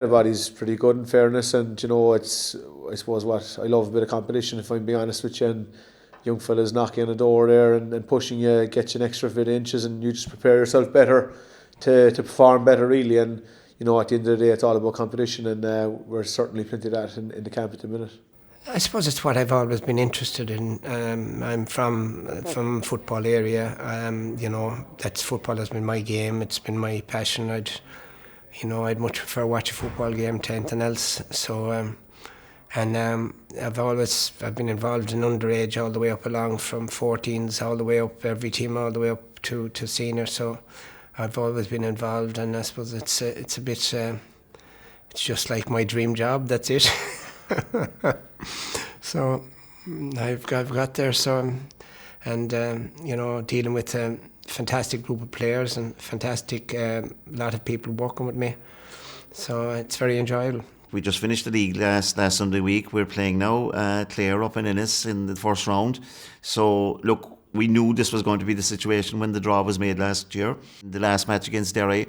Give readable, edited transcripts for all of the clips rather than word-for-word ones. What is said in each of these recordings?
Everybody's pretty good in fairness, and it's, I suppose, what I love, a bit of competition, if I'm being honest with you, and young fellas knocking on the door there and pushing you, get you an extra bit of inches, and you just prepare yourself better to perform better, really. And at the end of the day, it's all about competition, and we're certainly plenty of that in the camp at the minute. I suppose it's what I've always been interested in. I'm from football area. That's football has been my game. It's been my passion. I'd much prefer watch a football game to anything else. So, I've been involved in underage all the way up along from 14s all the way up, every team all the way up to senior. So I've always been involved, and I suppose it's a bit. It's just like my dream job. That's it. So I've got there. So, and dealing with a fantastic group of players and fantastic lot of people working with me. So it's very enjoyable. We just finished the league last Sunday week. We're playing now Clare up in Ennis in the first round. So look, we knew this was going to be the situation when the draw was made last year. The last match against Derry,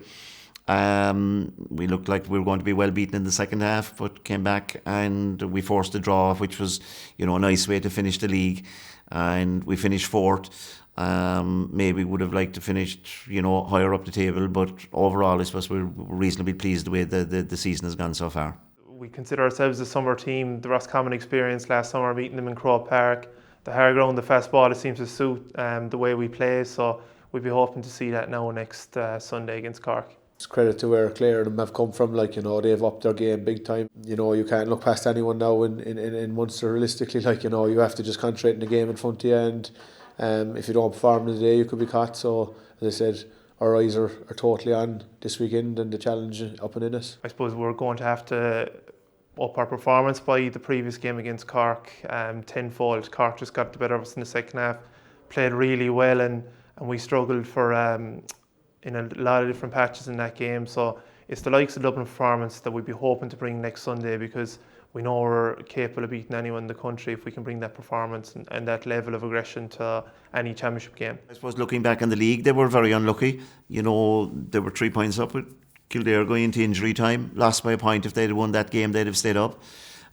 we looked like we were going to be well beaten in the second half, but came back and we forced a draw, which was, a nice way to finish the league. And we finished fourth. Maybe would have liked to finish, higher up the table, but overall, I suppose we're reasonably pleased the way the season has gone so far. We consider ourselves a summer team. The Roscommon experience last summer, meeting them in Croke Park, the higher ground, the fast ball, it seems to suit the way we play. So we'd be hoping to see that now next Sunday against Cork. It's credit to where Clare and them have come from. They've upped their game big time. You can't look past anyone now in Munster realistically. You have to just concentrate on the game in front of you, and if you don't perform in the day, you could be caught. So, as I said, our eyes are totally on this weekend and the challenge up in Ennis. I suppose we're going to have to up our performance by the previous game against Cork tenfold. Cork just got the better of us in the second half, played really well, and we struggled for in a lot of different patches in that game. So it's the likes of Dublin performance that we'd be hoping to bring next Sunday, because we know we're capable of beating anyone in the country if we can bring that performance and that level of aggression to any championship game. I suppose looking back in the league, they were very unlucky. They were 3 points up with Kildare going into injury time, lost by a point. If they'd have won that game, they'd have stayed up.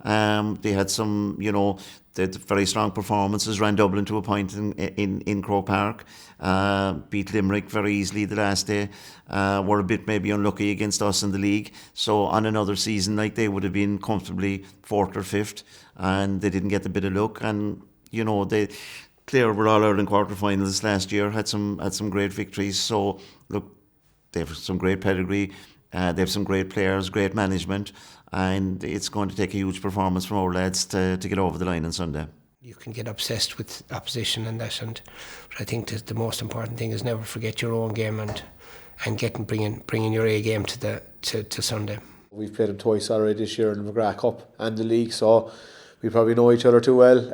They had some, they had very strong performances, ran Dublin to a point in Croke Park, beat Limerick very easily the last day, were a bit maybe unlucky against us in the league. So on another season, they would have been comfortably fourth or fifth, and they didn't get the bit of luck. And, Clare were All-Ireland quarterfinals last year, had some great victories. So, look, they have some great pedigree, they have some great players, great management, and it's going to take a huge performance from our lads to get over the line on Sunday. You can get obsessed with opposition and that, but I think that the most important thing is never forget your own game and bringing your A game to Sunday. We've played them twice already this year in the McGrath Cup and the league, so we probably know each other too well.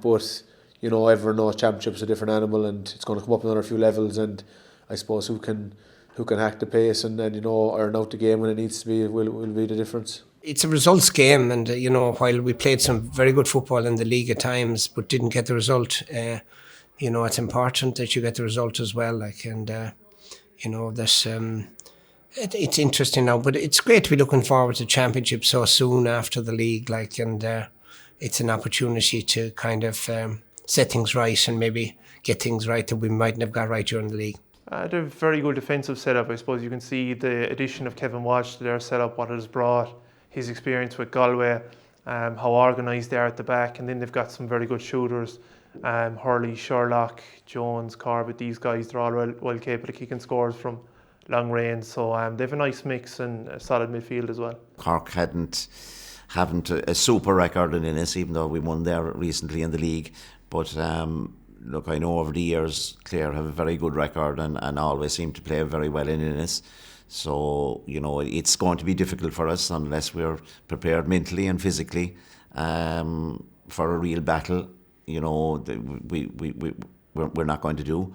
But everyone knows championship's a different animal, and it's going to come up another few levels. And I suppose who can hack the pace and earn out the game when it needs to be will be the difference. It's a results game, and while we played some very good football in the league at times but didn't get the result, it's important that you get the result as well. There's it's interesting now, but it's great to be looking forward to championship so soon after the league, and it's an opportunity to kind of set things right and maybe get things right that we mightn't have got right during the league. They're a very good defensive setup. I suppose you can see the addition of Kevin Walsh to their setup, what it has brought, his experience with Galway, how organised they are at the back, and then they've got some very good shooters, Hurley, Sherlock, Jones, Corbett. These guys, they're all well capable of kicking scores from long range, so they have a nice mix and a solid midfield as well. Cork haven't a super record in Ennis, even though we won there recently in the league, but look, I know over the years Clare have a very good record and always seem to play very well in Ennis. So, it's going to be difficult for us unless we're prepared mentally and physically for a real battle. We're not going to do.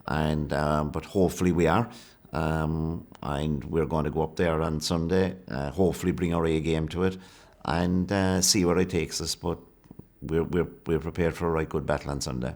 But hopefully we are. And we're going to go up there on Sunday, hopefully bring our A game to it and see where it takes us. But we're prepared for a right good battle on Sunday.